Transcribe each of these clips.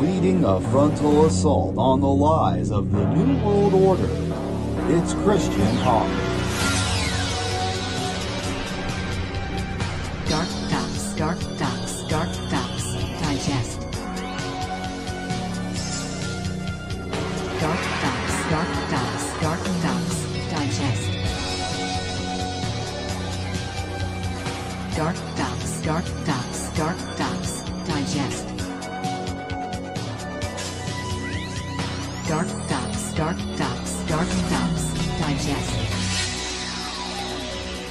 leading a frontal assault on the lies of the New World Order. It's Christian Coffins. DarkDox Digest. DarkDox Digest. DarkDox Digest. DarkDox Digest.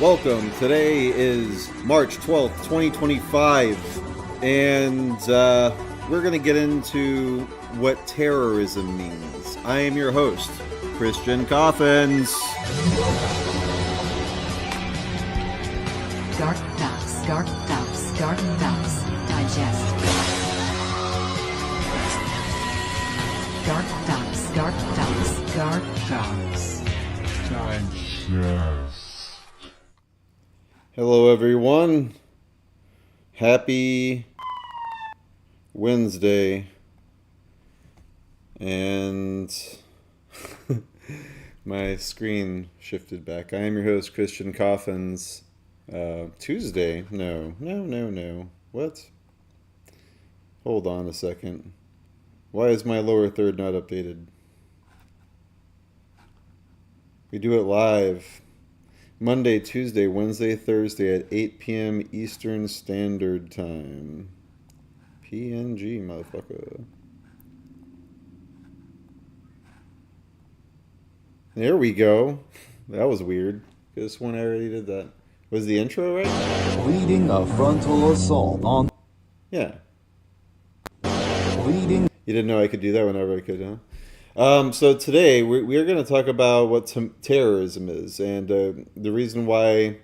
Welcome. Today is March 12th, 2025, and we're going to get into what terrorism means. I am your host, Christian Coffins. DarkDox Digest. DarkDox Digest. Hello, everyone. Happy Wednesday. And my screen shifted back. I am your host, Christian Coffins. Tuesday? No. What? Hold on a second. Why is my lower third not updated? We do it live. Monday, Tuesday, Wednesday, Thursday at 8 p.m. Eastern Standard Time. PNG, motherfucker. There we go. That was weird. This one I already did that. Was the intro right? Leading a frontal assault on... Yeah. Leading... You didn't know I could do that whenever I could, huh? So today we are going to talk about what terrorism is, and the reason why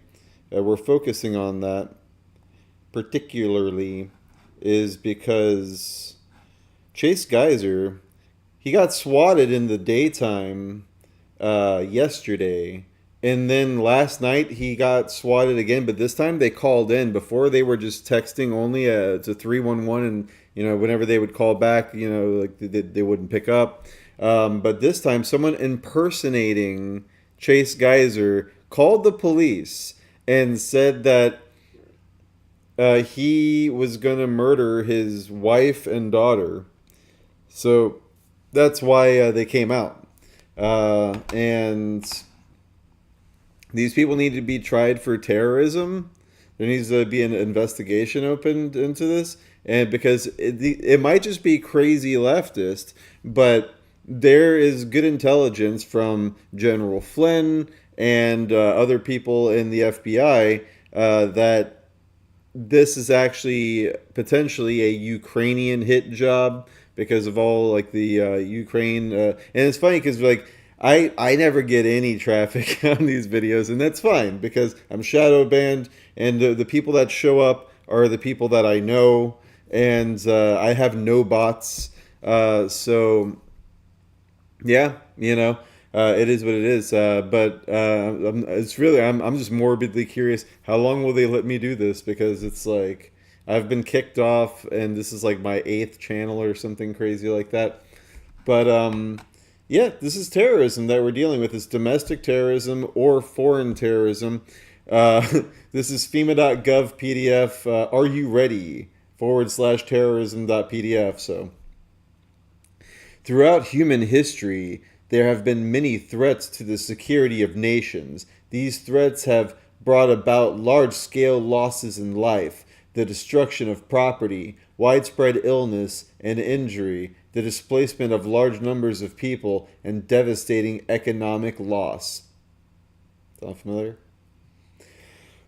we're focusing on that particularly is because Chase Geyser, he got swatted in the daytime yesterday, and then last night he got swatted again, but this time they called in. Before they were just texting only to 311, and whenever they would call back, like they wouldn't pick up. But this time, someone impersonating Chase Geyser called the police and said that he was going to murder his wife and daughter. So that's why they came out. And these people need to be tried for terrorism. There needs to be an investigation opened into this. And because it might just be crazy leftist, but there is good intelligence from General Flynn and other people in the FBI that this is actually potentially a Ukrainian hit job because of all like the Ukraine. And it's funny because I never get any traffic on these videos, and that's fine because I'm shadow banned, and the people that show up are the people that I know, and I have no bots. So yeah, it is what it is. But it's really, I'm just morbidly curious. How long will they let me do this? Because it's like I've been kicked off, and this is like my 8th channel or something crazy like that. But yeah, this is terrorism that we're dealing with. It's domestic terrorism or foreign terrorism. This is FEMA.gov PDF. Are you ready? /terrorism.pdf. So, throughout human history, there have been many threats to the security of nations. These threats have brought about large-scale losses in life, the destruction of property, widespread illness and injury, the displacement of large numbers of people, and devastating economic loss. Sound familiar?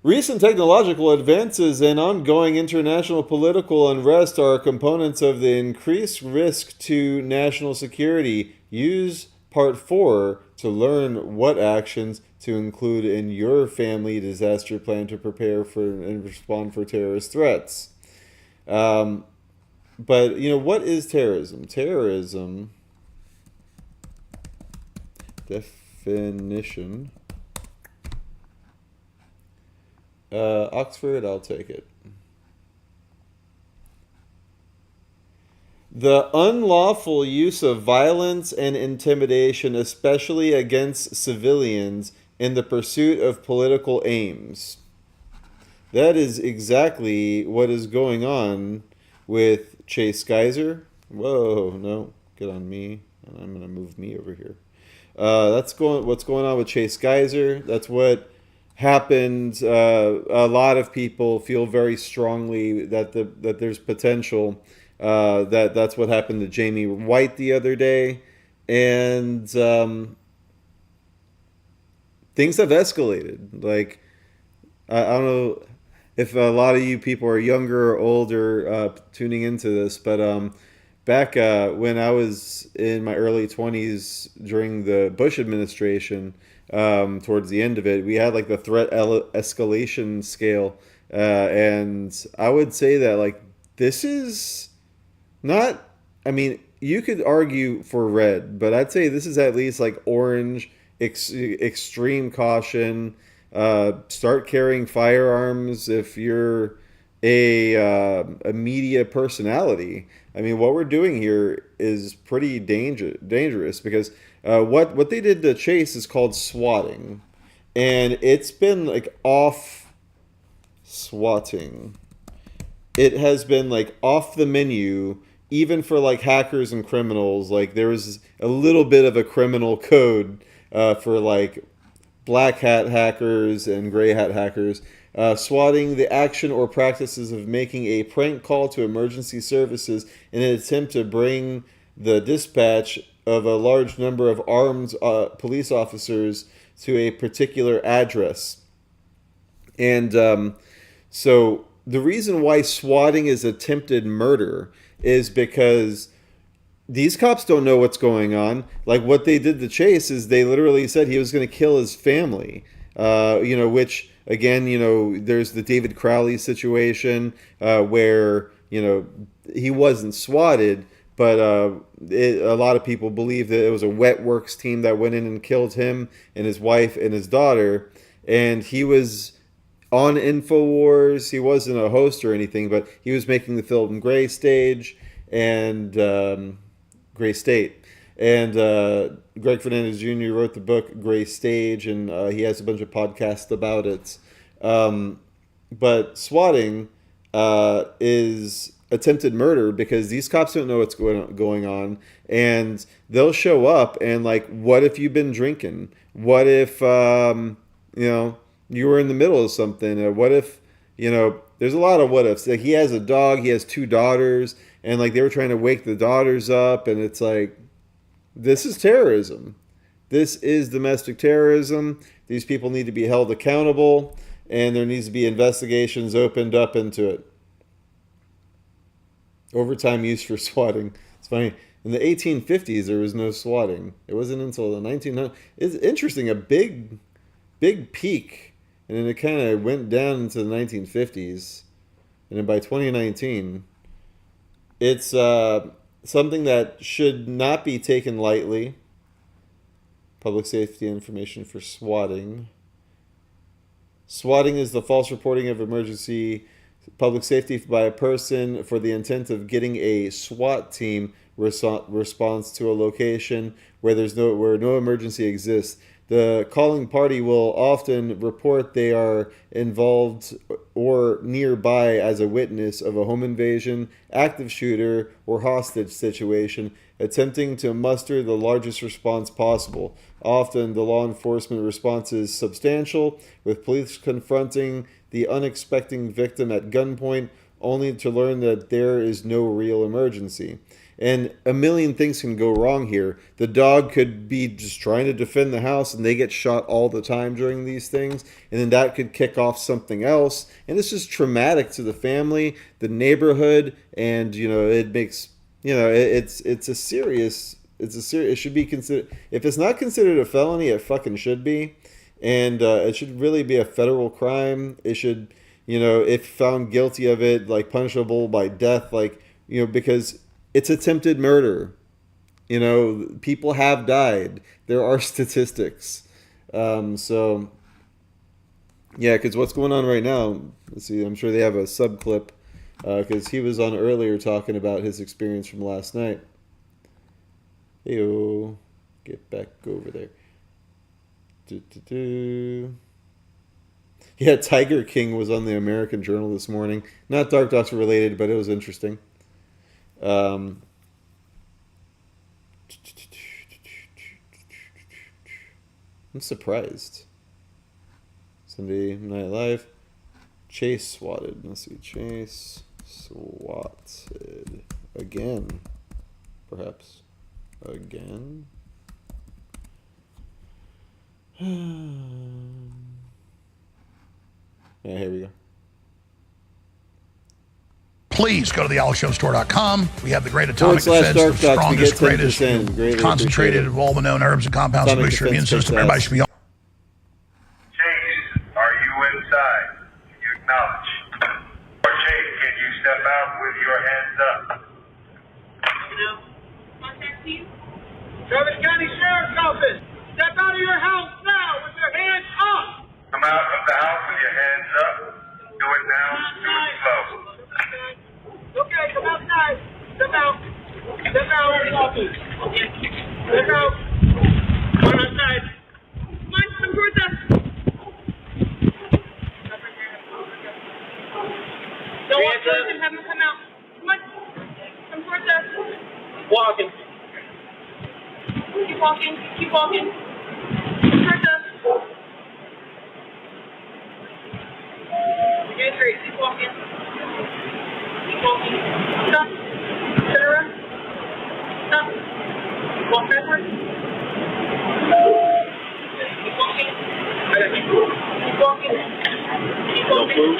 Recent technological advances and ongoing international political unrest are components of the increased risk to national security. Use Part 4 to learn what actions to include in your family disaster plan to prepare for and respond for terrorist threats. But, what is terrorism? Terrorism, definition. Oxford, I'll take it. The unlawful use of violence and intimidation, especially against civilians, in the pursuit of political aims. That is exactly what is going on with Chase Geyser. Whoa, no, get on me. I'm gonna move me over here. What's going on with Chase Geyser. That's what happened. A lot of people feel very strongly that there's potential. That's what happened to Jamie White the other day, and things have escalated. Like I don't know if a lot of you people are younger or older tuning into this, but back when I was in my early 20s during the Bush administration, towards the end of it, we had like the threat escalation scale, and I would say that like this is not. I mean, you could argue for red, but I'd say this is at least like orange, extreme caution. Start carrying firearms if you're a media personality. I mean, what we're doing here is pretty dangerous because what they did to Chase is called swatting, and it's been like off swatting. It has been like off the menu even for like hackers and criminals. Like there was a little bit of a criminal code for like black hat hackers and gray hat hackers. Swatting, the action or practices of making a prank call to emergency services in an attempt to bring the dispatch of a large number of armed police officers to a particular address. And so the reason why swatting is attempted murder is because these cops don't know what's going on. Like what they did to Chase is they literally said he was going to kill his family. Which again, there's the David Crowley situation where he wasn't swatted, but a lot of people believe that it was a wet works team that went in and killed him and his wife and his daughter, and he was on Infowars. He wasn't a host or anything, but he was making the film Gray Stage and Gray State. And Greg Fernandez Jr. wrote the book Gray Stage, and he has a bunch of podcasts about it. But swatting is attempted murder because these cops don't know what's going on, and they'll show up and like, what if you've been drinking? What if you were in the middle of something? What if there's a lot of what ifs. Like he has a dog, he has two daughters, and like they were trying to wake the daughters up, and it's like, this is terrorism. This is domestic terrorism. These people need to be held accountable, and there needs to be investigations opened up into it. Overtime use for swatting. It's funny. In the 1850s, there was no swatting. It wasn't until the 1900s. It's interesting. A big peak, and then it kind of went down into the 1950s, and then by 2019, it's something that should not be taken lightly. Public safety information for swatting. Swatting is the false reporting of emergency public safety by a person for the intent of getting a SWAT team response to a location where no emergency exists. The calling party will often report they are involved or nearby as a witness of a home invasion, active shooter, or hostage situation, attempting to muster the largest response possible. Often the law enforcement response is substantial, with police confronting the unexpected victim at gunpoint, only to learn that there is no real emergency. And a million things can go wrong here. The dog could be just trying to defend the house, and they get shot all the time during these things. And then that could kick off something else. And it's just traumatic to the family, the neighborhood, and it makes it should be considered. If it's not considered a felony, it fucking should be, and it should really be a federal crime. It should, if found guilty of it, like punishable by death, because it's attempted murder. People have died. There are statistics. So, yeah, because what's going on right now, let's see, I'm sure they have a sub clip because he was on earlier talking about his experience from last night. Heyo, get back over there. Yeah, Tiger King was on the American Journal this morning. Not DarkDox related, but it was interesting. I'm surprised. Sunday Night Live. Chase swatted. Let's see. Chase swatted. Again. Perhaps. Again. Yeah, here we go. Please go to thealexshowstore.com. We have the great atomic defense, the strongest, greatest, concentrated of all the known herbs and compounds to boost your immune system. Everybody should be on. Chase, are you inside? You acknowledge. Or Chase, can you step out with your hands up? Contact team. Travis County Sheriff's Office. Step out of your house now with your hands up. Come out of the house with your hands up. Do it now. Do it slow. Okay, come outside. Step out. Step out. Step out. Come outside. Come on, come towards us. Don't walk towards him, have him come out. Come on. Come towards us. Walking. Keep walking. Keep walking. Come towards us. You're doing great. Keep walking. Keep walking. Stop. Turn around. Stop. Walk backwards. Keep walking. I got you. Keep walking. Keep walking.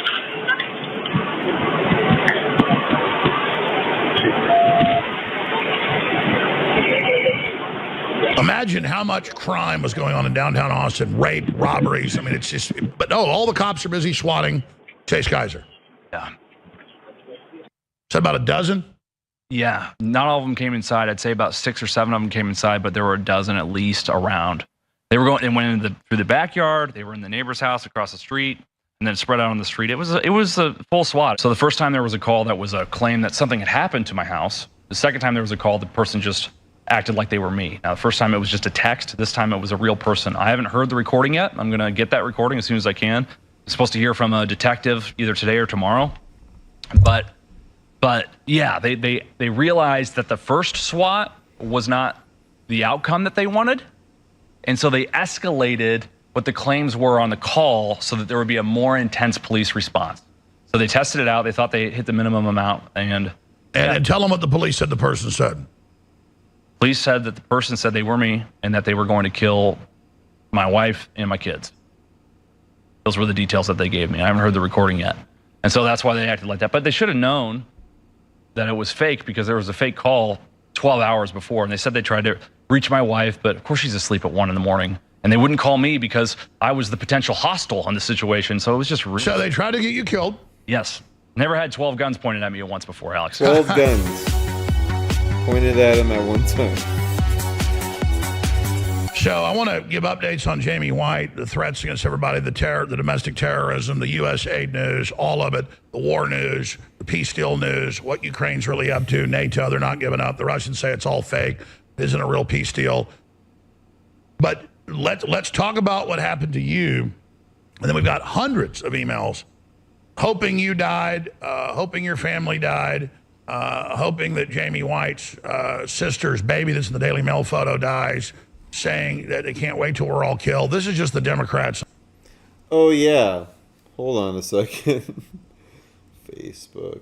Imagine how much crime was going on in downtown Austin, rape, robberies. I mean, it's just, but no, all the cops are busy swatting Chase Kaiser. Yeah. Is that about a dozen? Yeah. Not all of them came inside. I'd say about 6 or 7 of them came inside, but there were a dozen at least around. They were going and went through the backyard. They were in the neighbor's house across the street, and then spread out on the street. It was a full SWAT. So the first time there was a call that was a claim that something had happened to my house. The second time there was a call, the person just acted like they were me. Now, the first time it was just a text. This time it was a real person. I haven't heard the recording yet. I'm going to get that recording as soon as I can. I'm supposed to hear from a detective either today or tomorrow. But yeah, they realized that the first SWAT was not the outcome that they wanted. And so they escalated what the claims were on the call so that there would be a more intense police response. So they tested it out. They thought they hit the minimum amount. And tell them what the police said the person said. Police said that the person said they were me and that they were going to kill my wife and my kids. Those were the details that they gave me. I haven't heard the recording yet. And so that's why they acted like that. But they should have known that it was fake because there was a fake call 12 hours before. And they said they tried to reach my wife, but of course she's asleep at 1 in the morning. And they wouldn't call me because I was the potential hostile in the situation. So it was just... So they tried to get you killed? Yes. Never had 12 guns pointed at me once before, Alex. 12 guns pointed at him at one time. So I want to give updates on Jamie White, the threats against everybody, the terror, the domestic terrorism, the U.S. aid news, all of it, the war news, the peace deal news, what Ukraine's really up to, NATO, they're not giving up. The Russians say it's all fake. It isn't a real peace deal. But let's talk about what happened to you. And then we've got hundreds of emails hoping you died, hoping your family died, hoping that Jamie White's sister's baby that's in the Daily Mail photo dies, saying that they can't wait till we're all killed. This is just the Democrats. Oh, yeah. Hold on a second. Facebook.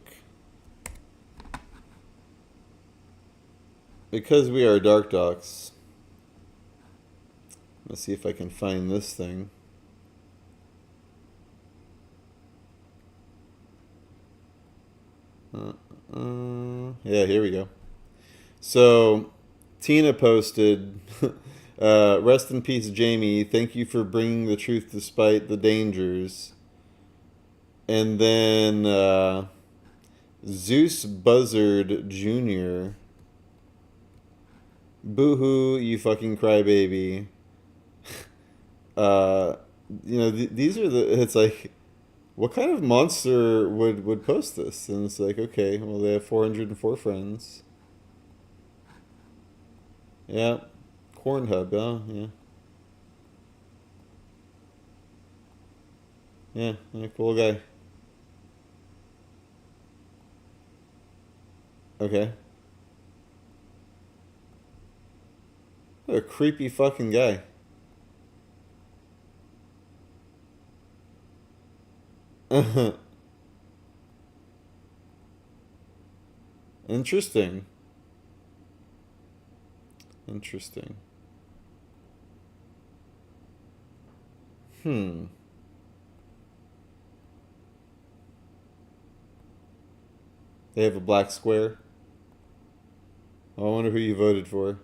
Because we are DarkDox. Let's see if I can find this thing. Yeah, here we go. So, Tina posted, rest in peace, Jamie. Thank you for bringing the truth despite the dangers. And then Zeus Buzzard Jr. Boo-hoo, you fucking crybaby. These are it's like, what kind of monster would post this? And it's like, okay, well, they have 404 friends. Yeah. Cornhub, yeah. Yeah, cool guy. Okay. What a creepy fucking guy. Interesting. Interesting. They have a black square. I wonder who you voted for.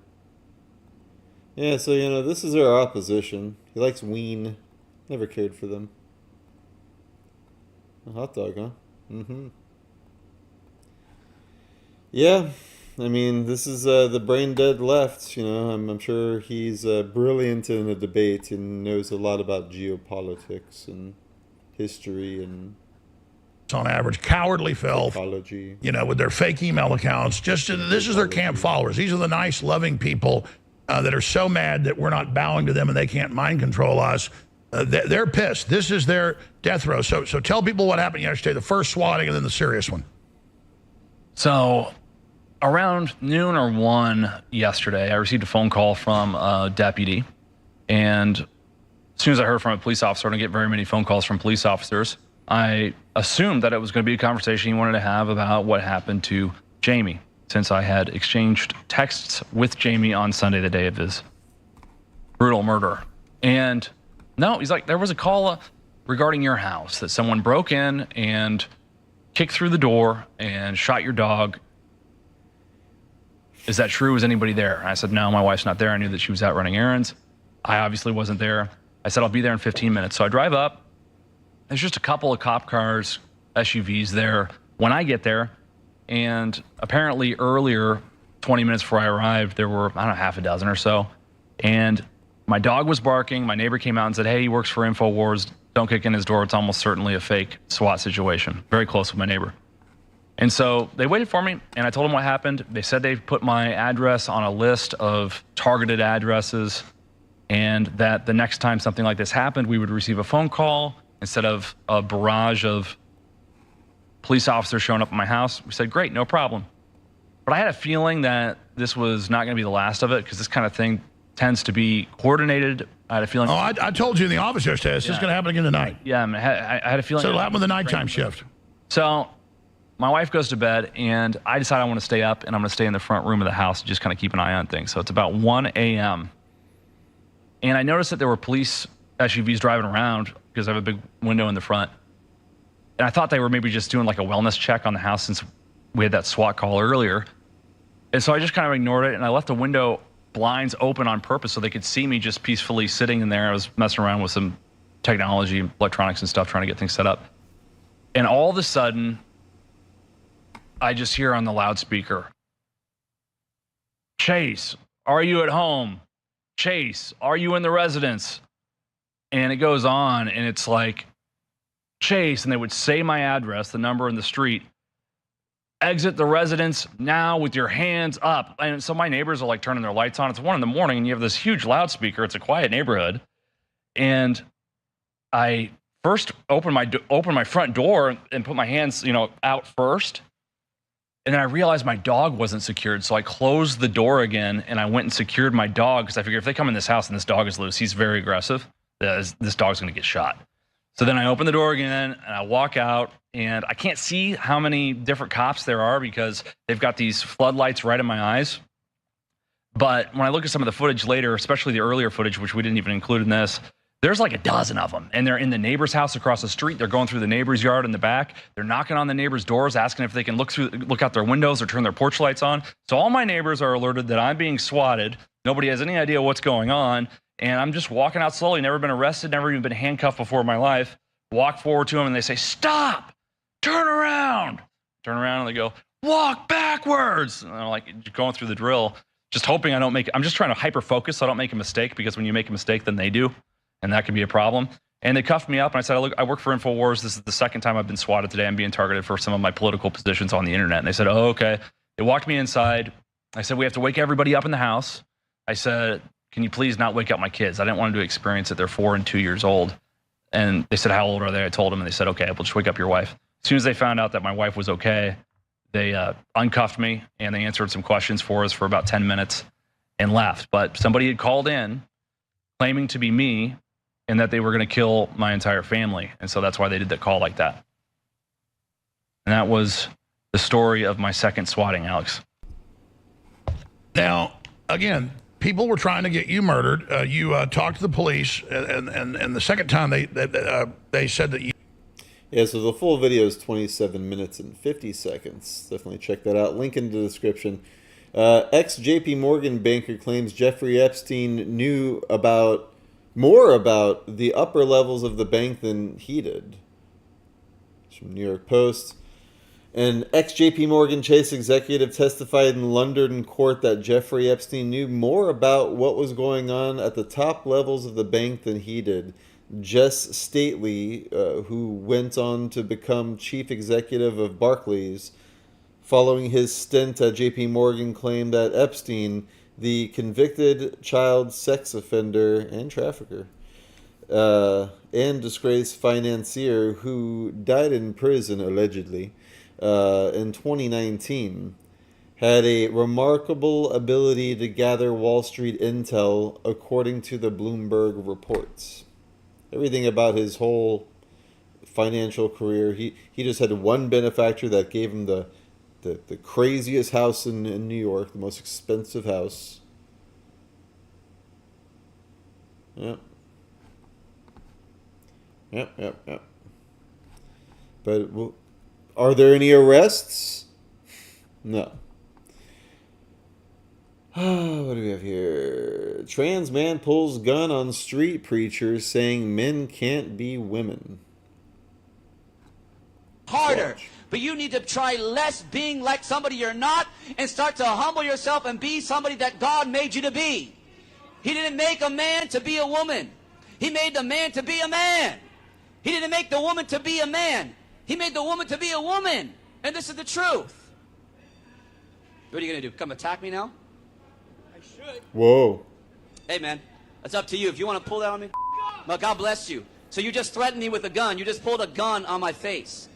Yeah, so, this is our opposition. He likes Ween. Never cared for them. A hot dog, huh? Mm-hmm. Yeah, I mean, this is the brain dead left, I'm sure he's brilliant in a debate and knows a lot about geopolitics and history and on average, cowardly filth, psychology. With their fake email accounts. This is their camp followers. These are the nice, loving people that are so mad that we're not bowing to them and they can't mind control us. They're pissed. This is their death row. So tell people what happened yesterday, the first swatting and then the serious one. So around noon or 1 yesterday, I received a phone call from a deputy. And as soon as I heard from a police officer, I don't get very many phone calls from police officers, I assumed that it was going to be a conversation he wanted to have about what happened to Jamie, since I had exchanged texts with Jamie on Sunday, the day of his brutal murder. And no, he's like, there was a call regarding your house that someone broke in and kicked through the door and shot your dog. Is that true? Was anybody there? And I said, no, my wife's not there. I knew that she was out running errands. I obviously wasn't there. I said, I'll be there in 15 minutes. So I drive up. There's just a couple of cop cars, SUVs there when I get there. And apparently earlier, 20 minutes before I arrived, there were, half a dozen or so. And my dog was barking. My neighbor came out and said, hey, he works for Infowars. Don't kick in his door. It's almost certainly a fake SWAT situation. Very close with my neighbor. And so they waited for me, and I told them what happened. They said they put my address on a list of targeted addresses, and that the next time something like this happened, we would receive a phone call instead of a barrage of police officers showing up at my house. We said, great, no problem. But I had a feeling that this was not going to be the last of it, because this kind of thing tends to be coordinated. I had a feeling. Oh, I told you in the office yesterday, this is going to happen again tonight. Yeah, I had a feeling. So it'll happen with the nighttime shift. So my wife goes to bed, and I decide I want to stay up, and I'm going to stay in the front room of the house and just kind of keep an eye on things. So it's about 1 a.m. And I noticed that there were police SUVs driving around because I have a big window in the front. And I thought they were maybe just doing like a wellness check on the house since we had that SWAT call earlier. And so I just kind of ignored it, and I left the window blinds open on purpose so they could see me just peacefully sitting in there. I was messing around with some technology, electronics and stuff, trying to get things set up. And all of a sudden, I just hear on the loudspeaker, Chase, are you at home? Chase, are you in the residence? And it goes on, and it's like, Chase, and they would say my address, the number in the street, exit the residence now with your hands up. And so my neighbors are like turning their lights on. It's 1 a.m, and you have this huge loudspeaker. It's a quiet neighborhood. And I first open my front door and put my hands, out first. And then I realized my dog wasn't secured. So I closed the door again, and I went and secured my dog, because I figured if they come in this house and this dog is loose, he's very aggressive, this dog's going to get shot. So then I open the door again, and I walk out, and I can't see how many different cops there are because they've got these floodlights right in my eyes. But when I look at some of the footage later, especially the earlier footage, which we didn't even include in this, there's like a dozen of them. And they're in the neighbor's house across the street. They're going through the neighbor's yard in the back. They're knocking on the neighbor's doors, asking if they can look out their windows or turn their porch lights on. So all my neighbors are alerted that I'm being swatted. Nobody has any idea what's going on. And I'm just walking out slowly, never been arrested, never even been handcuffed before in my life. Walk forward to them, and they say, stop, turn around. Turn around, and they go, walk backwards. And I'm like going through the drill, just hoping I'm just trying to hyper focus so I don't make a mistake, because when you make a mistake, then they do. And that can be a problem. And they cuffed me up, and I said, look, I work for Infowars. This is the second time I've been swatted today. I'm being targeted for some of my political positions on the internet. And they said, oh, okay. They walked me inside. I said, we have to wake everybody up in the house. I said, can you please not wake up my kids? I didn't want them to experience it. They're 4 and 2 years old. And they said, how old are they? I told them, and they said, okay, we'll just wake up your wife. As soon as they found out that my wife was okay, they uncuffed me, and they answered some questions for us for about 10 minutes and left. But somebody had called in claiming to be me and that they were going to kill my entire family. And so that's why they did that call like that. And that was the story of my second swatting, Alex. Now, again, people were trying to get you murdered. You talked to the police, and the second time they said that you. Yeah, so the full video is 27 minutes and 50 seconds. Definitely check that out. Link in the description. Ex-JP Morgan banker claims Jeffrey Epstein knew more about the upper levels of the bank than he did. It's from New York Post. An ex-JP Morgan Chase executive testified in London court that Jeffrey Epstein knew more about what was going on at the top levels of the bank than he did. Jess Stately, who went on to become chief executive of Barclays, following his stint at JP Morgan, claimed that Epstein, the convicted child sex offender and trafficker, and disgraced financier who died in prison, allegedly, in 2019, had a remarkable ability to gather Wall Street intel, according to the Bloomberg reports. Everything about his whole financial career, he just had one benefactor that gave him the craziest house in New York, the most expensive house. Yep. But are there any arrests? No. What do we have here? Trans man pulls gun on street preacher saying men can't be women. Harder. Watch. But you need to try less being like somebody you're not and start to humble yourself and be somebody that God made you to be. He didn't make a man to be a woman. He made the man to be a man. He didn't make the woman to be a man. He made the woman to be a woman. And this is the truth. What are you going to do? Come attack me now? Whoa. Hey, man, that's up to you. If you want to pull that on me, well, God bless you. So you just threatened me with a gun. You just pulled a gun on my face.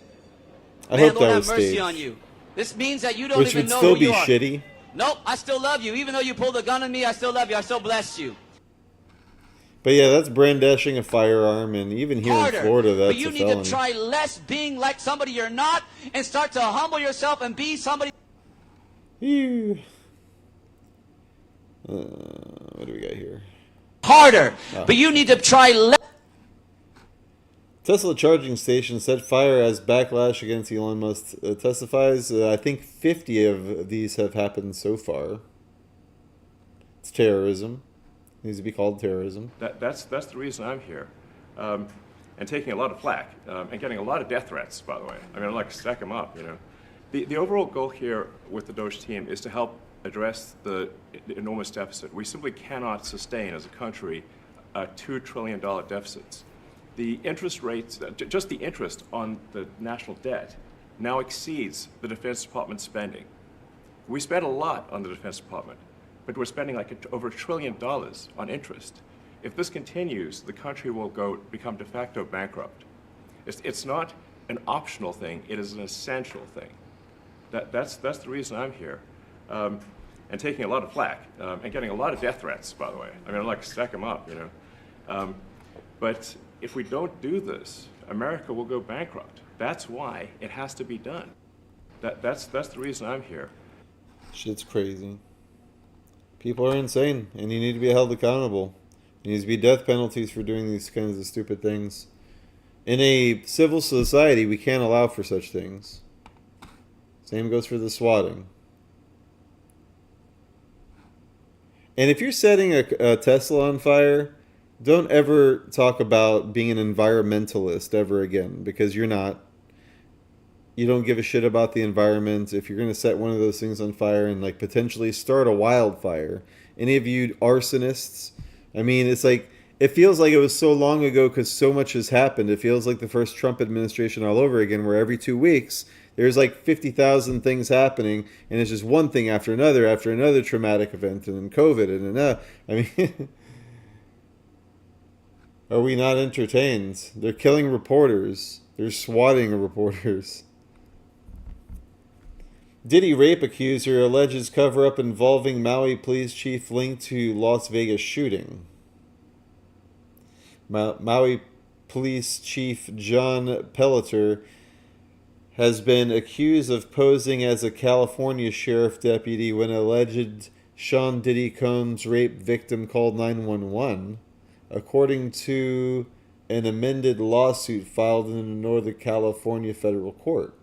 I Man, hope Lord that have was mercy staged. on you. This means that you don't Which even would know still who be you are. shitty. Nope, I still love you. Even though you pulled a gun on me, I still love you. I still bless you. But yeah, that's brandishing a firearm, and even here Harder. in Florida, that's But you a need felony. to try less being like somebody you're not and start to humble yourself and be somebody. Ew. What do we got here? Harder. Oh. But you need to try less. Tesla charging station set fire as backlash against Elon Musk testifies. I think 50 of these have happened so far. It's terrorism. It needs to be called terrorism. That's the reason I'm here, and taking a lot of flack and getting a lot of death threats. By the way, I mean, I'd like to stack them up. You know, the overall goal here with the Doge team is to help address the enormous deficit. We simply cannot sustain as a country $2 trillion deficits. The interest rates, just the interest on the national debt, now exceeds the Defense Department spending. We spend a lot on the Defense Department, but we're spending like over $1 trillion on interest. If this continues, the country will become de facto bankrupt. It's not an optional thing, it is an essential thing. That's the reason I'm here. And taking a lot of flack and getting a lot of death threats, by the way. I mean, I'd like to stack them up, you know. But if we don't do this, America will go bankrupt. That's why it has to be done. That's the reason I'm here. Shit's crazy. People are insane, and you need to be held accountable. There needs to be death penalties for doing these kinds of stupid things. In a civil society, we can't allow for such things. Same goes for the swatting. And if you're setting a Tesla on fire, don't ever talk about being an environmentalist ever again, because you're not. You don't give a shit about the environment. If you're going to set one of those things on fire and like potentially start a wildfire, any of you arsonists, I mean, it's like it feels like it was so long ago because so much has happened. It feels like the first Trump administration all over again, where every 2 weeks there's like 50,000 things happening, and it's just one thing after another traumatic event, and then COVID, and then I mean, are we not entertained? They're killing reporters. They're swatting reporters. Diddy rape accuser alleges cover-up involving Maui police chief linked to Las Vegas shooting. Maui Police Chief John Pelletier has been accused of posing as a California sheriff deputy when alleged Sean Diddy Combs rape victim called 911, according to an amended lawsuit filed in the Northern California federal court.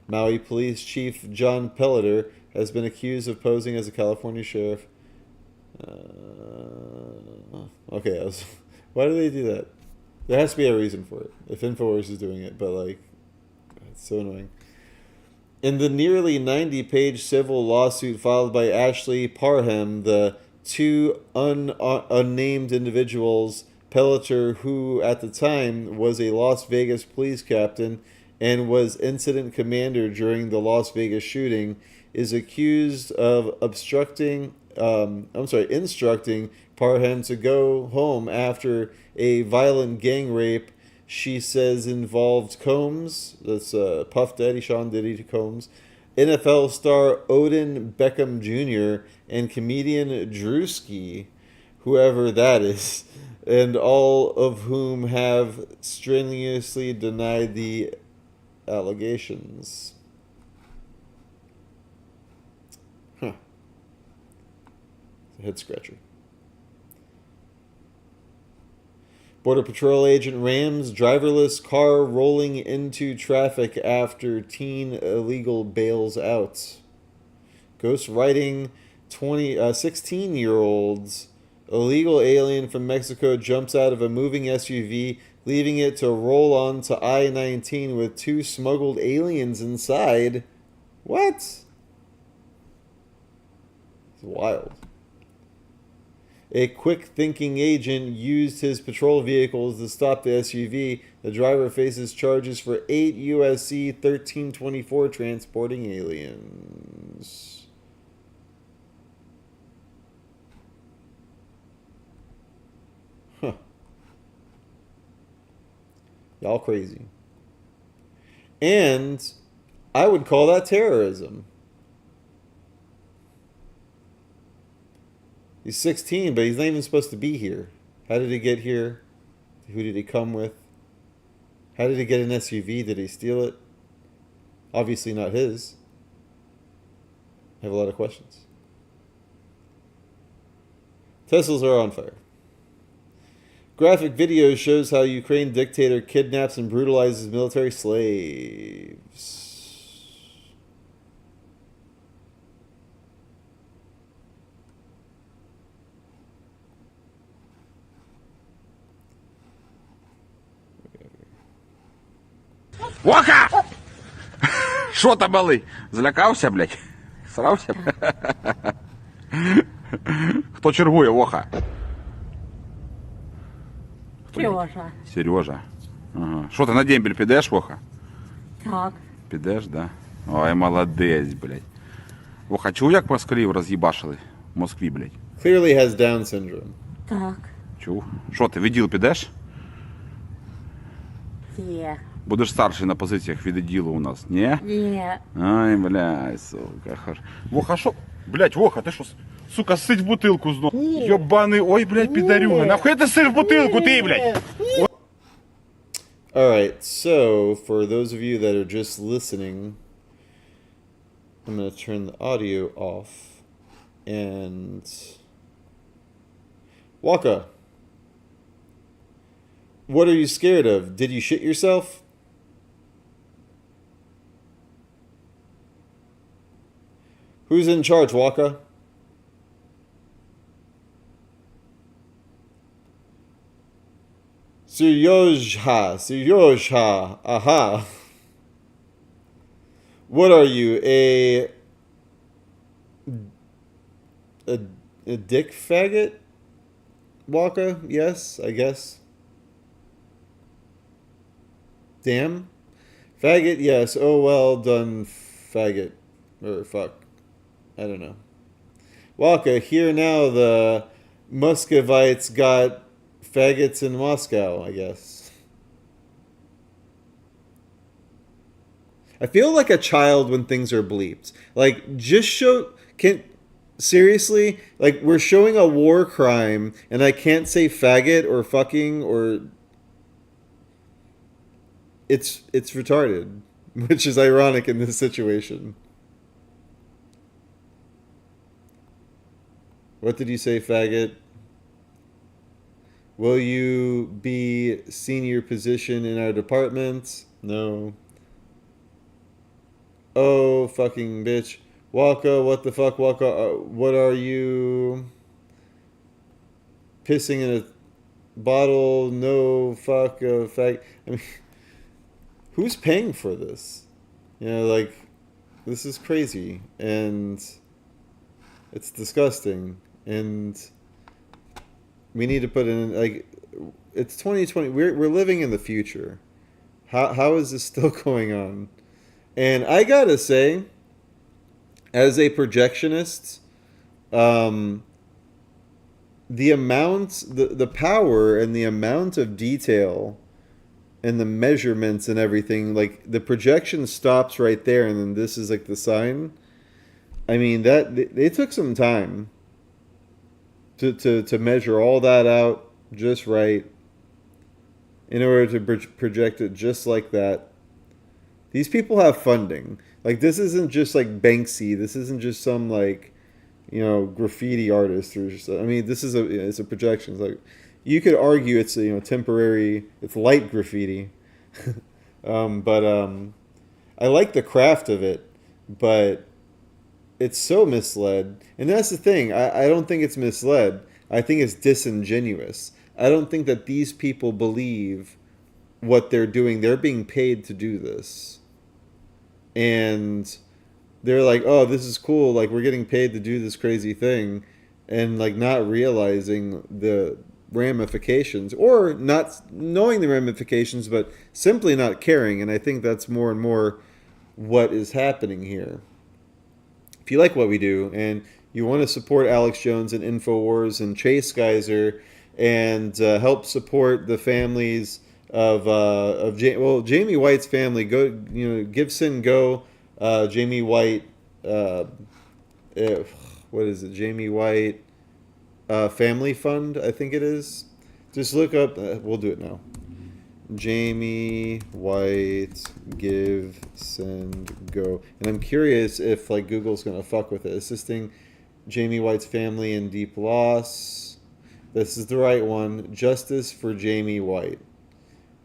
Maui Police Chief John Pelletier has been accused of posing as a California sheriff. Okay, why do they do that? There has to be a reason for it. If Infowars is doing it, but like, it's so annoying. In the nearly 90-page civil lawsuit filed by Ashley Parham, the two unnamed individuals, Pelletier, who at the time was a Las Vegas police captain and was incident commander during the Las Vegas shooting, is accused of instructing Parham to go home after a violent gang rape she says involved Combs, that's Puff Daddy, Sean Diddy Combs, NFL star Odin Beckham Jr., and comedian Drewski, whoever that is, and all of whom have strenuously denied the allegations. Huh. It's a head scratcher. Border Patrol agent rams driverless car rolling into traffic after teen illegal bails out. Ghost riding 16-year-olds. Illegal alien from Mexico jumps out of a moving SUV, leaving it to roll onto I-19 with two smuggled aliens inside. What? It's wild. A quick-thinking agent used his patrol vehicles to stop the SUV. The driver faces charges for 8 USC 1324 transporting aliens. Huh. Y'all crazy. And I would call that terrorism. He's 16, but he's not even supposed to be here. How did he get here? Who did he come with? How did he get an SUV? Did he steal it? Obviously not his. I have a lot of questions. Teslas are on fire. Graphic video shows how Ukraine dictator kidnaps and brutalizes military slaves. Вока! Що там, малий? Злякався, блядь? Срався? Хто чергує, Воха? Сережа. Сережа. Ага. Що ти на дембель підеш, Воха? Так. Підеш, да? Ой, молодець, блядь. Воха, чув, як москалів роз'їбашили в Москві, блядь? Clearly has Down syndrome. Так. Чув? Що ти, відділ підеш? Є. Будеш старший на позиціях відділу у нас, ні? Ні. Ай, блядь, сука, Воха, що? Блядь, Воха, ти що, сука, сить в бутилку знову. Йобаний, ой, блядь, підарюга. Нахуй ти сить в бутилку, ти, блядь? Alright, so, for those of you that are just listening, I'm going to turn the audio off, and... Waka, what are you scared of? Did you shit yourself? Who's in charge, Waka? Seryoja, aha. What are you, a dick faggot? Waka, yes, I guess. Damn. Faggot, yes. Oh, well done, faggot. Or fuck. I don't know. Waka, here now the Muscovites got faggots in Moscow, I guess. I feel like a child when things are bleeped. Like, just show... Seriously? Like, we're showing a war crime, and I can't say faggot or fucking or... It's retarded, which is ironic in this situation. What did you say, faggot? Will you be senior position in our department? No. Oh, fucking bitch. Waka, what the fuck, Waka? What are you? Pissing in a bottle? No, fuck, fag. I mean, who's paying for this? You know, like, this is crazy. And it's disgusting. And we need to put in, like, it's 2020. We're living in the future. How is this still going on? And I gotta say, as a projectionist, the amount, the power and the amount of detail and the measurements and everything, like the projection stops right there, and then this is like the sign. I mean, that they took some time to measure all that out just right in order to project it just like that. These people have funding. Like, this isn't just like Banksy. This isn't just some, like, you know, graffiti artist or just, I mean, this is it's a projection. It's like, you could argue it's, you know, temporary, it's light graffiti. But I like the craft of it, but it's so misled. And that's the thing. I don't think it's misled. I think it's disingenuous. I don't think that these people believe what they're doing. They're being paid to do this. And they're like, oh, this is cool. Like, we're getting paid to do this crazy thing. And, like, not realizing the ramifications. Or not knowing the ramifications, but simply not caring. And I think that's more and more what is happening here. If you like what we do and you want to support Alex Jones and Infowars and Chase Geyser and help support the families of Jamie White's family, go, you know, give Sin Go, Jamie White, what is it, Jamie White Family Fund, I think it is. Just look up, we'll do it now. Jamie White Give Send Go. And I'm curious if, like, Google's gonna fuck with it. Assisting Jamie White's family in deep loss. This is the right one. Justice for Jamie White.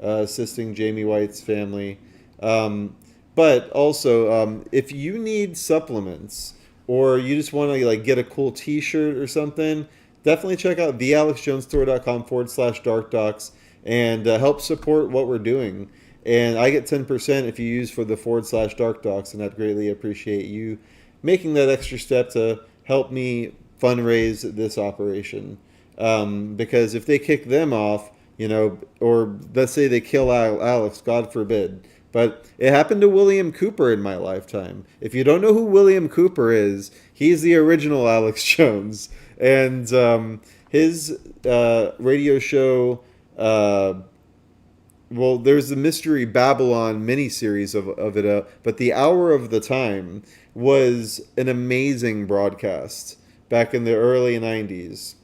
Assisting Jamie White's family. But also, if you need supplements or you just want to, like, get a cool t-shirt or something, definitely check out thealexjonesstore.com/darkdox and help support what we're doing. And I get 10% if you use for the /darkdox, and I'd greatly appreciate you making that extra step to help me fundraise this operation. Because if they kick them off, you know, or let's say they kill Alex, God forbid. But it happened to William Cooper in my lifetime. If you don't know who William Cooper is, he's the original Alex Jones. And his radio show, well, there's the Mystery Babylon miniseries of it, but The Hour of the Time was an amazing broadcast back in the early 90s.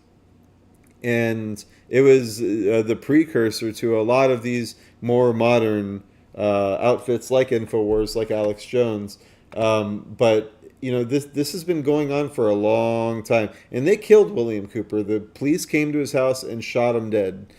And it was the precursor to a lot of these more modern outfits like Infowars, like Alex Jones. But, you know, this has been going on for a long time. And they killed William Cooper. The police came to his house and shot him dead.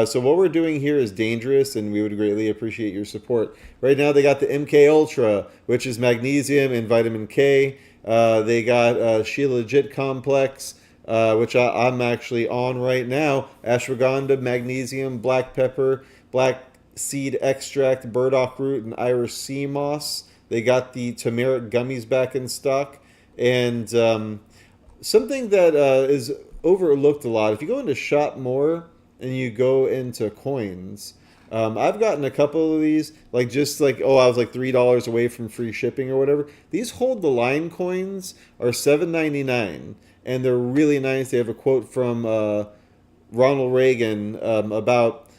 So what we're doing here is dangerous, and we would greatly appreciate your support. Right now they got the MK Ultra, which is magnesium and vitamin K. They got Sheila Legit Complex, which I'm actually on right now. Ashwagandha, magnesium, black pepper, black seed extract, burdock root, and Irish sea moss. They got the turmeric gummies back in stock. And something that is overlooked a lot. If you go into Shop More and you go into coins, I've gotten a couple of these, like just like, oh, I was like $3 away from free shipping or whatever. These Hold the Line coins are $7.99, and they're really nice. They have a quote from Ronald Reagan about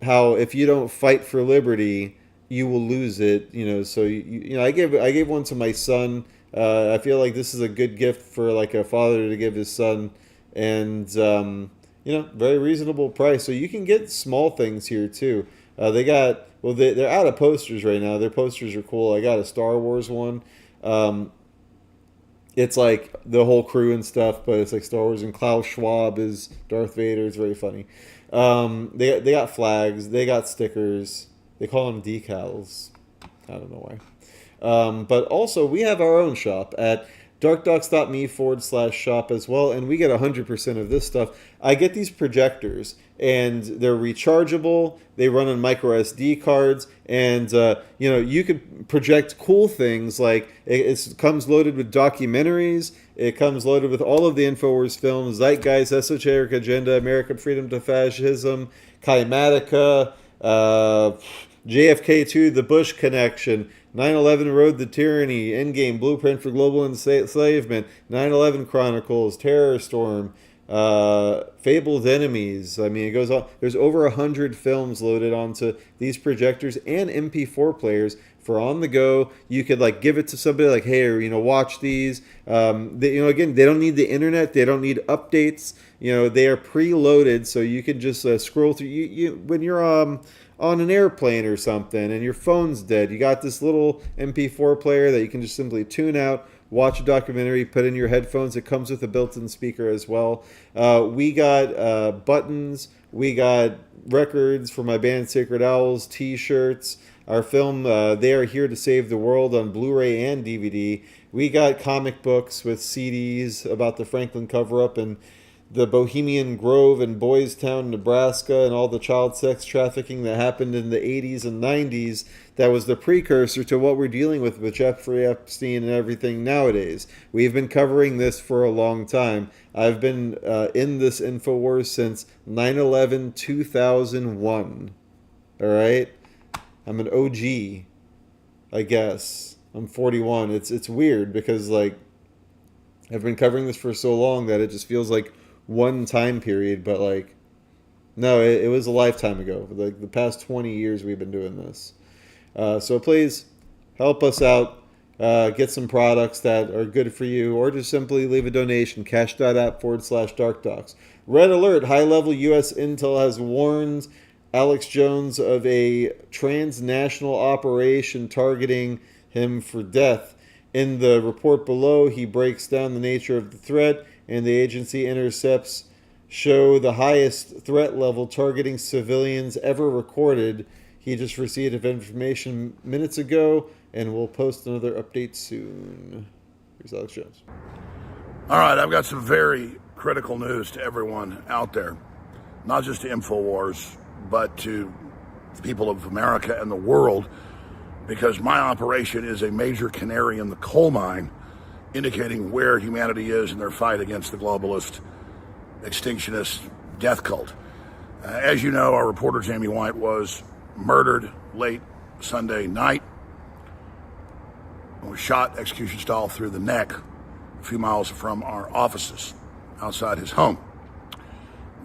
how if you don't fight for liberty, you will lose it. So I gave one to my son. I feel like this is a good gift for like a father to give his son, and very reasonable price. So you can get small things here too. They're out of posters right now. Their posters are cool. I got a Star Wars one. It's like the whole crew and stuff, but it's like Star Wars, and Klaus Schwab is Darth Vader. It's very funny. They got flags. They got stickers. They call them decals. I don't know why. But also, we have our own shop at darkdox.me/shop as well, and we get 100% of this stuff. I get these projectors, and they're rechargeable. They run on micro SD cards, and you could project cool things like it comes loaded with documentaries. It comes loaded with all of the Infowars films: Zeitgeist, Esoteric Agenda, American Freedom to Fascism, Kaimatica, JFK 2, The Bush Connection, 9/11 Road to Tyranny, Endgame, Blueprint for Global Enslavement, 9/11 Chronicles, Terror Storm, Fabled Enemies. I mean, it goes on. There's over 100 films loaded onto these projectors and MP4 players for on the go. You could like give it to somebody like, hey, watch these. Again, they don't need the internet. They don't need updates. They are preloaded, so you can just scroll through. When you're on an airplane or something and your phone's dead, you got this little MP4 player that you can just simply tune out, watch a documentary, put in your headphones. It comes with a built-in speaker as well. We got buttons. We got records for my band Sacred Owls, t-shirts. Our film, They Are Here to Save the World, on Blu-ray and DVD. We got comic books with CDs about the Franklin cover-up and the Bohemian Grove in Boys Town, Nebraska, and all the child sex trafficking that happened in the 80s and 90s. That was the precursor to what we're dealing with Jeffrey Epstein and everything nowadays. We've been covering this for a long time. I've been in this Infowars since 9/11/2001. All right? I'm an OG, I guess. I'm 41. It's weird because like I've been covering this for so long that it just feels like one time period, but like no, it was a lifetime ago. Like the past 20 years we've been doing this. So please help us out. Get some products that are good for you, or just simply leave a donation. Cash.app/DarkDox. Red alert: high-level U.S. intel has warned Alex Jones of a transnational operation targeting him for death. In the report below, he breaks down the nature of the threat, and the agency intercepts show the highest threat level targeting civilians ever recorded. He just received information minutes ago, and we'll post another update soon. Here's Alex Jones. All right, I've got some very critical news to everyone out there, not just to Infowars, but to the people of America and the world, because my operation is a major canary in the coal mine, indicating where humanity is in their fight against the globalist, extinctionist death cult. As you know, our reporter Jamie White was murdered late Sunday night and was shot execution style through the neck a few miles from our offices outside his home.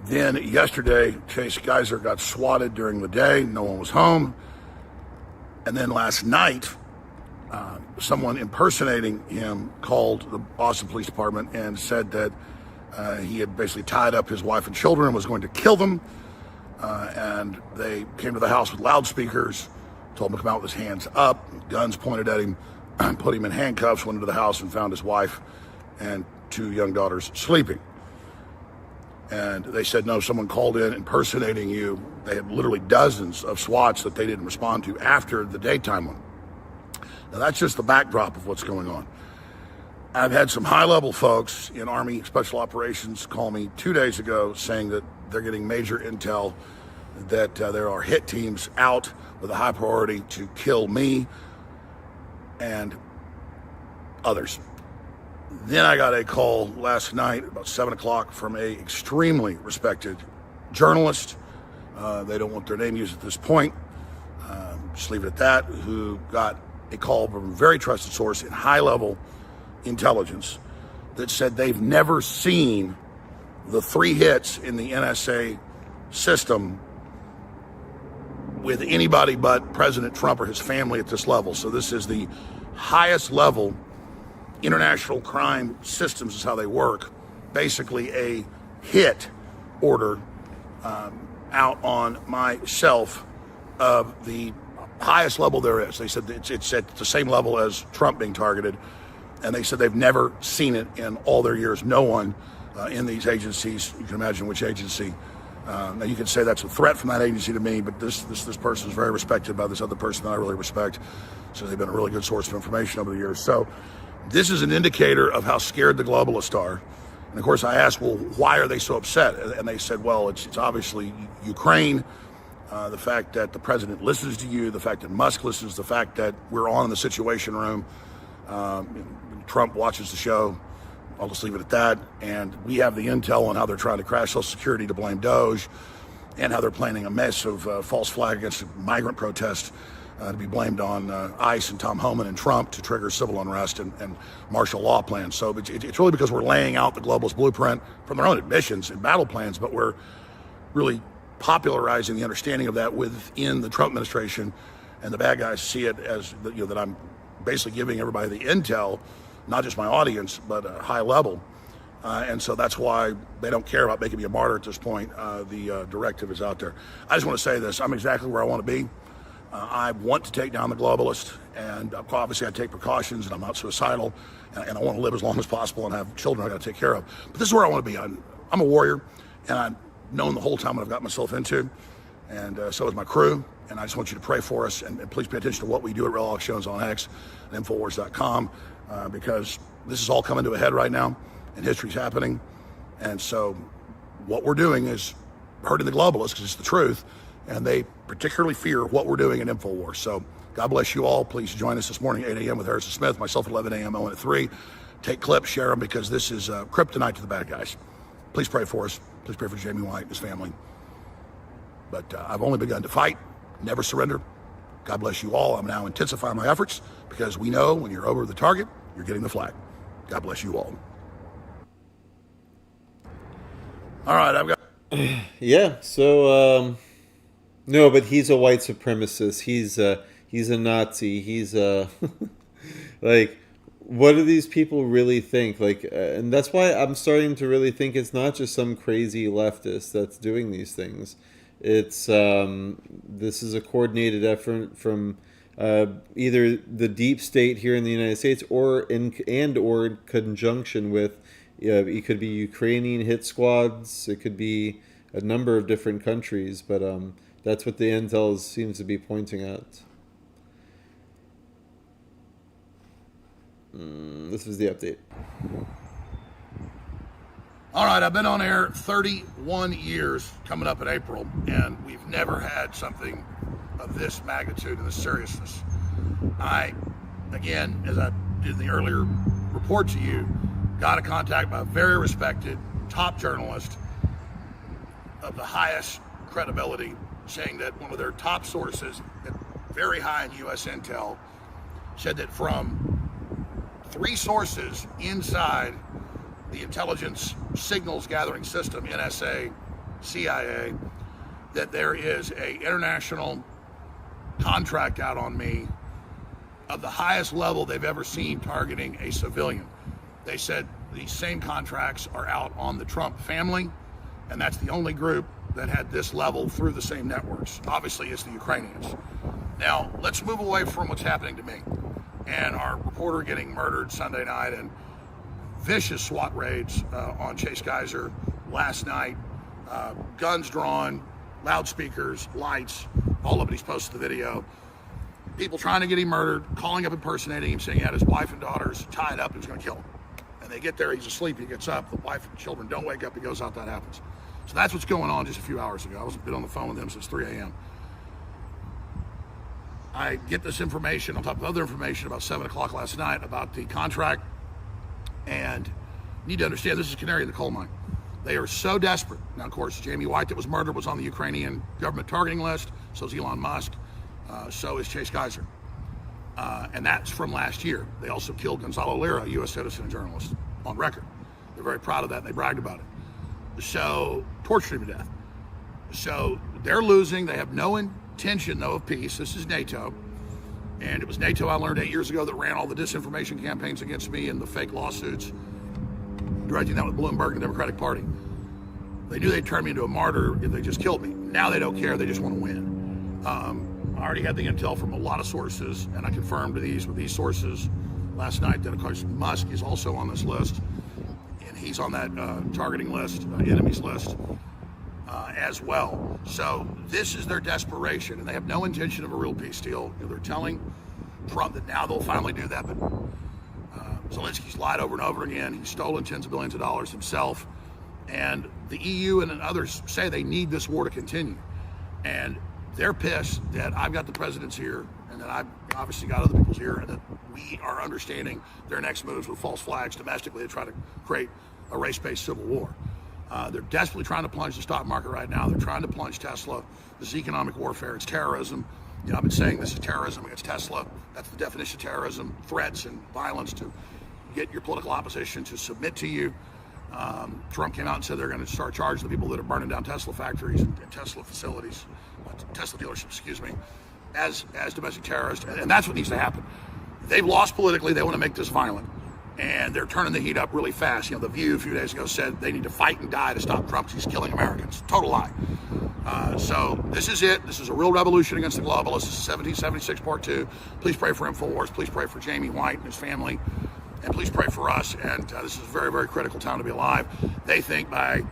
Then yesterday, Chase Geiser got swatted during the day. No one was home. And then last night, someone impersonating him called the Boston Police Department and said that he had basically tied up his wife and children and was going to kill them. And they came to the house with loudspeakers, told him to come out with his hands up, guns pointed at him, put him in handcuffs, went into the house and found his wife and 2 young daughters sleeping. And they said, no, someone called in impersonating you. They had literally dozens of SWATs that they didn't respond to after the daytime one. Now, that's just the backdrop of what's going on. I've had some high-level folks in Army Special Operations call me 2 days ago saying that they're getting major intel that there are hit teams out with a high priority to kill me and others. Then I got a call last night about 7 o'clock from a extremely respected journalist. They don't want their name used at this point. Just leave it at that. Who got a call from a very trusted source in high-level intelligence that said they've never seen the 3 hits in the NSA system with anybody but President Trump or his family at this level. So this is the highest level international crime systems is how they work. Basically a hit order out on myself of the highest level there is. They said it's at the same level as Trump being targeted. And they said they've never seen it in all their years. No one in these agencies, you can imagine which agency. Now you could say that's a threat from that agency to me, but this person is very respected by this other person that I really respect. So they've been a really good source of information over the years. So this is an indicator of how scared the globalists are. And of course I asked, well, why are they so upset? And they said, well, it's obviously Ukraine, the fact that the president listens to you, the fact that Musk listens, the fact that we're on in the Situation Room. Trump watches the show. I'll just leave it at that. And we have the intel on how they're trying to crash Social Security to blame Doge, and how they're planning a mess of false flag against migrant protests to be blamed on ICE and Tom Homan and Trump to trigger civil unrest and martial law plans. So it's really because we're laying out the globalist blueprint from their own admissions and battle plans, but we're really popularizing the understanding of that within the Trump administration, and the bad guys see it as that I'm basically giving everybody the intel, not just my audience, but a high level. And so that's why they don't care about making me a martyr at this point. The directive is out there. I just want to say this. I'm exactly where I want to be. I want to take down the globalist, and obviously I take precautions, and I'm not suicidal, and I want to live as long as possible and have children I got to take care of. But this is where I want to be. I'm a warrior, and I've known the whole time what I've got myself into, and so is my crew. And I just want you to pray for us, and please pay attention to what we do at Real Alex Jones on X and Infowars.com, because this is all coming to a head right now, and history's happening. And so what we're doing is hurting the globalists, because it's the truth, and they particularly fear what we're doing in Infowars. So God bless you all. Please join us this morning, 8 a.m. with Harrison Smith, myself at 11 a.m., Owen at 3. Take clips, share them, because this is kryptonite to the bad guys. Please pray for us. Please pray for Jamie White and his family. But I've only begun to fight. Never surrender. God bless you all. I'm now intensifying my efforts, because we know when you're over the target, you're getting the flag. God bless you all. All right, I've got... Yeah, so... No, but he's a white supremacist. He's a Nazi. He's a like, what do these people really think? Like, and that's why I'm starting to really think it's not just some crazy leftist that's doing these things. It's this is a coordinated effort from either the deep state here in the United States, or in conjunction with. It could be Ukrainian hit squads. It could be a number of different countries, but that's what the intel seems to be pointing at. This is the update. All right, I've been on air 31 years coming up in April, and we've never had something of this magnitude and this seriousness. I, again, as I did in the earlier report to you, got a contact by a very respected top journalist of the highest credibility, saying that one of their top sources, very high in U.S. intel, said that from 3 sources inside the intelligence signals gathering system, NSA, CIA, that there is a international contract out on me of the highest level they've ever seen targeting a civilian. They said these same contracts are out on the Trump family, and that's the only group that had this level through the same networks. Obviously, it's the Ukrainians. Now, let's move away from what's happening to me and our reporter getting murdered Sunday night, and vicious SWAT raids on Chase Geyser last night. Guns drawn, loudspeakers, lights, all of it. He's posted the video. People trying to get him murdered, calling up, impersonating him, saying he had his wife and daughters tied up and was going to kill him. And they get there, he's asleep, he gets up, the wife and children don't wake up, he goes out, that happens. So that's what's going on just a few hours ago. I was been on the phone with him since 3 a.m. I get this information on top of other information about 7 o'clock last night about the contract, And you need to understand, this is canary in the coal mine. They are so desperate. Now, of course, Jamie White that was murdered was on the Ukrainian government targeting list. So is Elon Musk. So is Chase Geiser. And that's from last year. They also killed Gonzalo Lira, a U.S. citizen and journalist, on record. They're very proud of that, and they bragged about it. So, tortured him to death. So, they're losing. They have no intention, though, of peace. This is NATO. And it was NATO, I learned 8 years ago, that ran all the disinformation campaigns against me and the fake lawsuits, directing that with Bloomberg and the Democratic Party. They knew they'd turn me into a martyr if they just killed me. Now they don't care. They just want to win. I already had the intel from a lot of sources, and I confirmed these with these sources last night that, of course, Musk is also on this list, and he's on that targeting list, enemies list, as well. So this is their desperation, and they have no intention of a real peace deal. You know, they're telling Trump that now they'll finally do that, but Zelensky's lied over and over again. He's stolen tens of billions of dollars himself, and the EU and others say they need this war to continue. And they're pissed that I've got the president's here and that I've obviously got other people's here, and that we are understanding their next moves with false flags domestically to try to create a race-based civil war. They're desperately trying to plunge the stock market right now. They're trying to plunge Tesla. This is economic warfare. It's terrorism. You know, I've been saying this is terrorism against Tesla. That's the definition of terrorism: threats and violence to get your political opposition to submit to you. Trump came out and said they're going to start charging the people that are burning down Tesla factories and Tesla facilities, Tesla dealerships, excuse me, as domestic terrorists. And that's what needs to happen. They've lost politically. They want to make this violent. And they're turning the heat up really fast. You know, The View a few days ago said they need to fight and die to stop Trump because he's killing Americans. Total lie. So this is it. This is a real revolution against the globalists. This is 1776 Part 2. Please pray for Infowars. Please pray for Jamie White and his family. And please pray for us. And this is a very, very critical time to be alive. They think by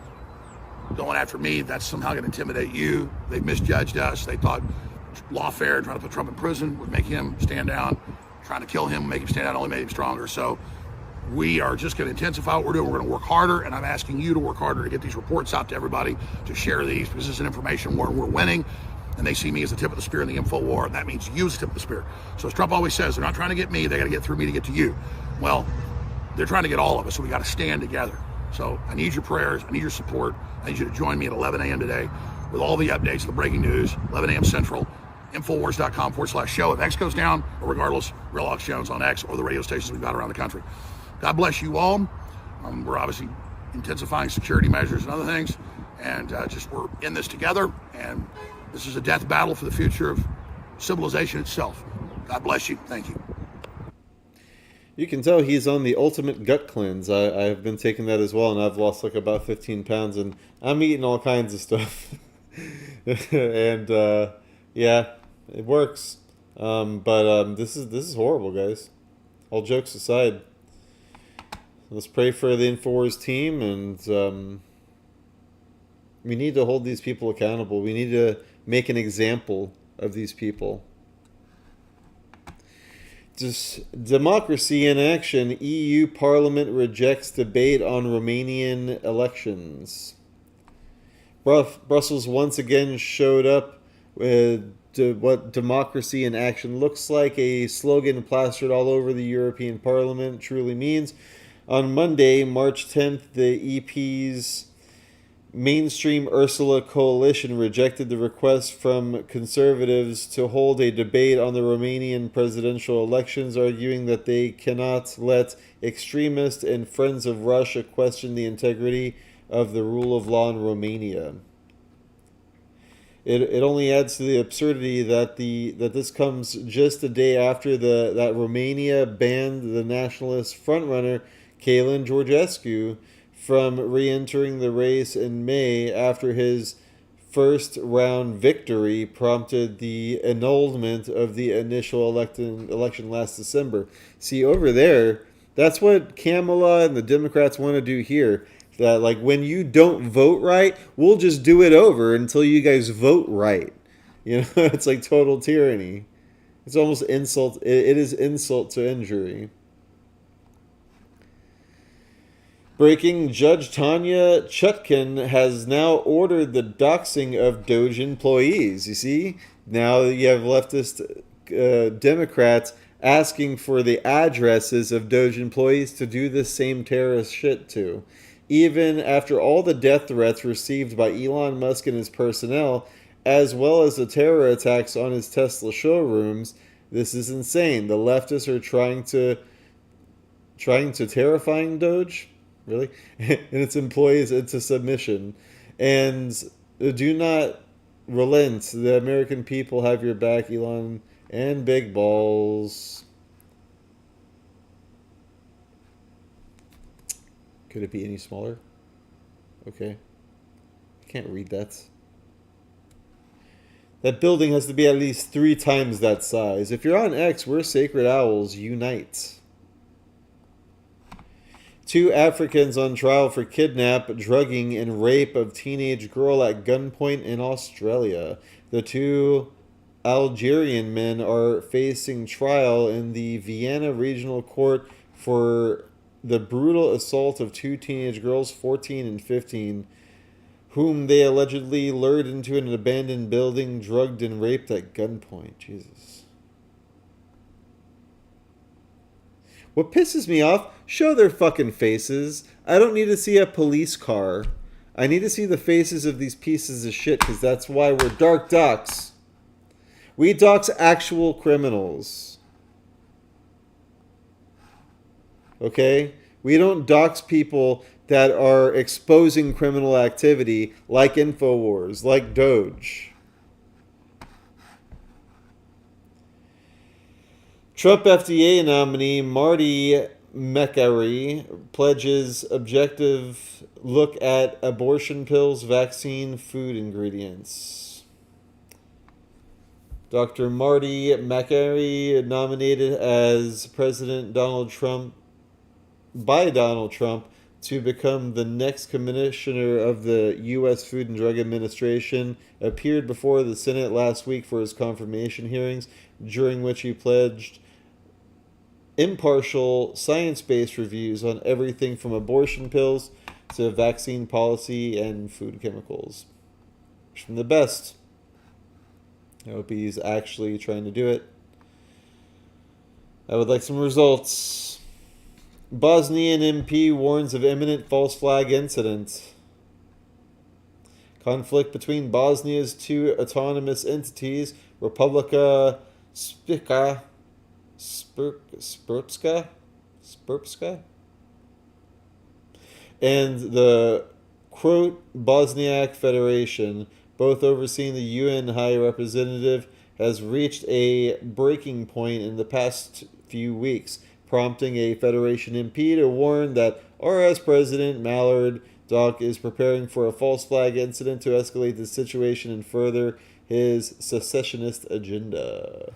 going after me, that's somehow going to intimidate you. They've misjudged us. They thought lawfare and trying to put Trump in prison would make him stand down. Trying to kill him, make him stand down, only made him stronger. So we are just going to intensify what we're doing. We're going to work harder, and I'm asking you to work harder to get these reports out to everybody, to share these, because this is an information war. We're winning, and they see me as the tip of the spear in the info war, and that means you as the tip of the spear. So as Trump always says, they're not trying to get me, they got to get through me to get to you. Well, they're trying to get all of us, so we got to stand together. So I need your prayers, I need your support. I need you to join me at 11 a.m. today with all the updates, the breaking news, 11 a.m. Central, Infowars.com/show. If X goes down, or regardless, Real Alex Jones on X or the radio stations we've got around the country. God bless you all. We're obviously intensifying security measures and other things, and we're in this together, and this is a death battle for the future of civilization itself. God bless you. Thank you. You can tell he's on the ultimate gut cleanse. I've been taking that as well, and I've lost like about 15 pounds, and I'm eating all kinds of stuff. And yeah, it works. But this is horrible, guys. All jokes aside, let's pray for the Infowars team, and we need to hold these people accountable. We need to make an example of these people. Just democracy in action. EU Parliament rejects debate on Romanian elections. Brussels once again showed up with what democracy in action looks like, a slogan plastered all over the European Parliament truly means. On Monday, March 10th, the EP's mainstream Ursula coalition rejected the request from conservatives to hold a debate on the Romanian presidential elections, arguing that they cannot let extremists and friends of Russia question the integrity of the rule of law in Romania. It only adds to the absurdity that this comes just a day after that Romania banned the nationalist frontrunner Călin Georgescu from re-entering the race in May after his first round victory prompted the annulment of the initial election last December. See, over there, that's what Kamala and the Democrats want to do here. That, like, when you don't vote right, we'll just do it over until you guys vote right. You know, it's like total tyranny. It's almost insult. It is insult to injury. Breaking, Judge Tanya Chutkan has now ordered the doxing of Doge employees. You see, now you have leftist Democrats asking for the addresses of Doge employees to do this same terrorist shit to. Even after all the death threats received by Elon Musk and his personnel, as well as the terror attacks on his Tesla showrooms, this is insane. The leftists are trying to terrifying Doge, really, and its employees into submission. And do not relent. The American people have your back, Elon, and big balls. Could it be any smaller? Okay. I can't read that. That building has to be at least 3 times that size. If you're on X, we're Sacred Owls. Unite. 2 Africans on trial for kidnap, drugging, and rape of teenage girl at gunpoint in Australia. The 2 Algerian men are facing trial in the Vienna Regional Court for the brutal assault of 2 teenage girls, 14 and 15, whom they allegedly lured into an abandoned building, drugged, and raped at gunpoint. Jesus. What pisses me off, show their fucking faces. I don't need to see a police car. I need to see the faces of these pieces of shit, because that's why we're DarkDox. We dox actual criminals. Okay? We don't dox people that are exposing criminal activity like Infowars, like Doge. Trump FDA nominee Marty McCary pledges objective look at abortion pills, vaccine, food ingredients. Dr. Marty McCary, nominated as President Donald Trump by Donald Trump to become the next commissioner of the U.S. Food and Drug Administration, appeared before the Senate last week for his confirmation hearings, during which he pledged impartial, science-based reviews on everything from abortion pills to vaccine policy and food chemicals. From the best. I hope he's actually trying to do it. I would like some results. Bosnian MP warns of imminent false flag incident. Conflict between Bosnia's 2 autonomous entities, Republika Srpska, and the Croat Bosniak Federation, both overseeing the UN High Representative, has reached a breaking point in the past few weeks, prompting a Federation MP to warn that RS President Mallard Dock is preparing for a false flag incident to escalate the situation and further his secessionist agenda.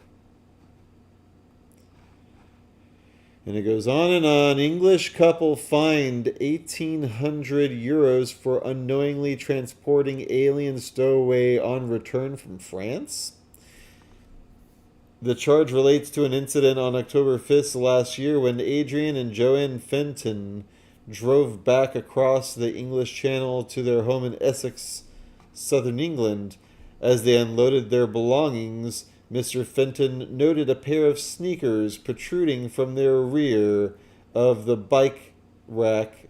And it goes on and on. English couple fined 1,800 euros for unknowingly transporting alien stowaway on return from France. The charge relates to an incident on October 5th last year when Adrian and Joanne Fenton drove back across the English Channel to their home in Essex, southern England. As they unloaded their belongings, Mr. Fenton noted a pair of sneakers protruding from their rear of the bike rack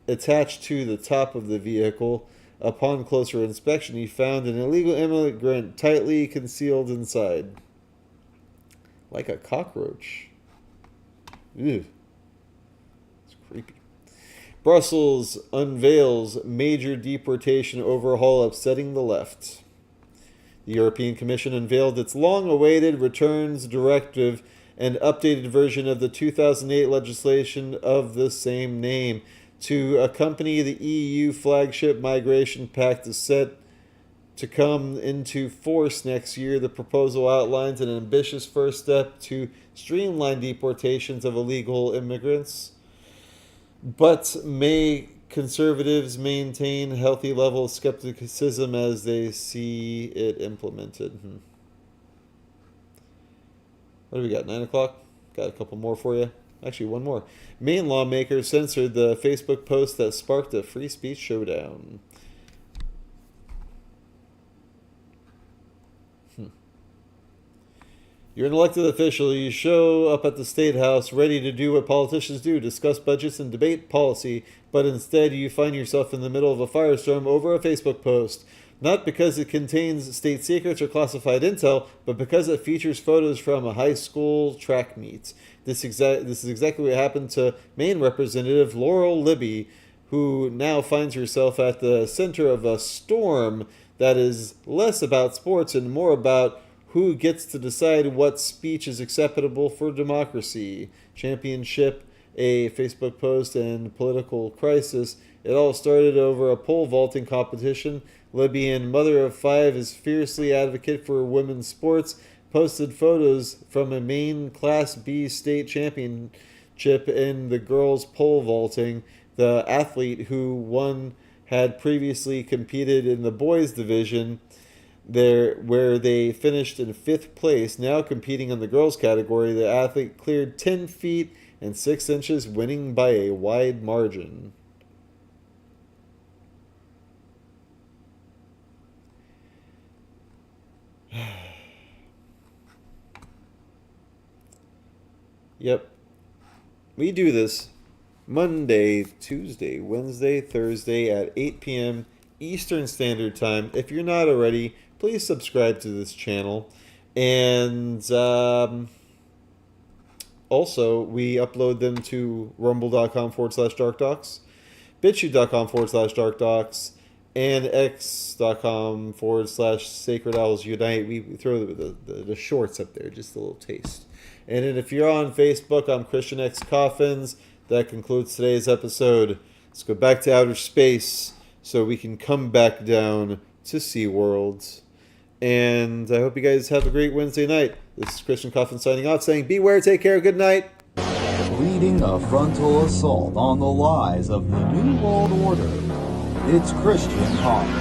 attached to the top of the vehicle. Upon closer inspection, he found an illegal immigrant tightly concealed inside. Like a cockroach. Ew. It's creepy. Brussels unveils major deportation overhaul upsetting the left. The European Commission unveiled its long-awaited returns directive and updated version of the 2008 legislation of the same name. To accompany the EU flagship migration pact is set to come into force next year. The proposal outlines an ambitious first step to streamline deportations of illegal immigrants. But may conservatives maintain a healthy level of skepticism as they see it implemented? What do we got, 9 o'clock? Got a couple more for you. Actually, one more. Maine lawmakers censored the Facebook post that sparked a free speech showdown. You're an elected official. You show up at the State House ready to do what politicians do, discuss budgets and debate policy, but instead you find yourself in the middle of a firestorm over a Facebook post. Not because it contains state secrets or classified intel, but because it features photos from a high school track meet. This is exactly what happened to Maine Representative Laurel Libby, who now finds herself at the center of a storm that is less about sports and more about who gets to decide what speech is acceptable for democracy. Championship, a Facebook post, and political crisis. It all started over a pole vaulting competition. Libby, and mother of 5, is fiercely advocate for women's sports, posted photos from a Maine Class B state championship in the girls' pole vaulting. The athlete who won had previously competed in the boys' division, where they finished in 5th place. Now competing in the girls' category, the athlete cleared 10 feet and 6 inches, winning by a wide margin. Yep. We do this Monday, Tuesday, Wednesday, Thursday at 8 p.m. Eastern Standard Time. If you're not already, please subscribe to this channel. And also, we upload them to rumble.com/DarkDox, BitChute.com/DarkDox, and X.com/Sacred Owls Unite. We throw the shorts up there, just a little taste. And then if you're on Facebook, I'm Christian X Coffins. That concludes today's episode. Let's go back to outer space so we can come back down to SeaWorld. And I hope you guys have a great Wednesday night. This is Christian Coffin signing off, saying beware, take care, good night. Leading a frontal assault on the lies of the New World Order. It's Christian Coffin.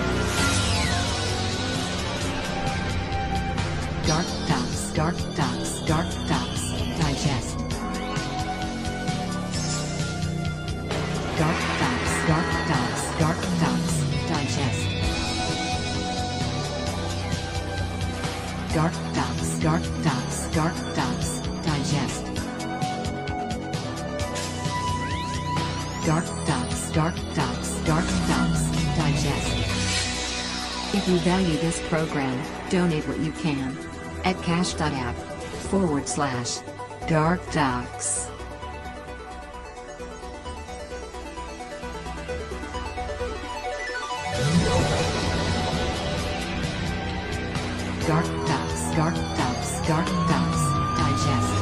DarkDox, DarkDox, DarkDox, digest. DarkDox, DarkDox, DarkDox, digest. DarkDox, DarkDox, DarkDox, digest. DarkDox, DarkDox, DarkDox, digest. If you value this program, donate what you can at cash.app/DarkDox. DarkDox, DarkDox, DarkDox, digest.